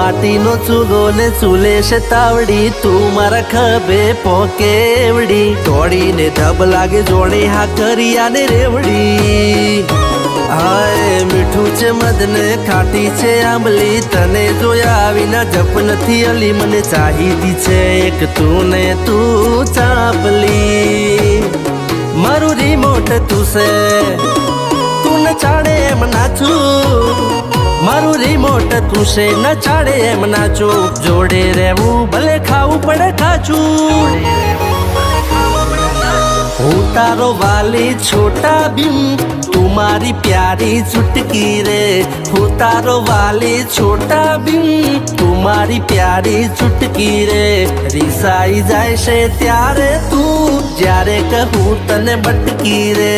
માટીનો ચૂલો ને ચૂલે છે તાવડી, તું મારા ખભે પોકેવડી, દોડીને ધબ લાગે જોડે હા કરિયા ને રેવડી। હાય મીઠું છે મધ ને ખાટી છે આંબલી, તને જોયા વિના જપ નથી અલી, મને ચાહીતી છે એક તું ને તું ચાપલી। મારું રિમોટ તું છે, તું ન ચાડે એમ નાચું, મારું રિમોટ તું છે ન ચાડે એમ નાચું, જોડે રહેવું ભલે ખાવું પડે કાચું। હું તારો વાલી છોટા ભીમ, તું મારી પ્યારી ચુટકી રે, હું તારો વાલી છોટા ભીમ, તું મારી પ્યારી ચુટકી રે। રીસાઈ જાય છે ત્યારે તું, જ્યારે કહું તને બટકી રે।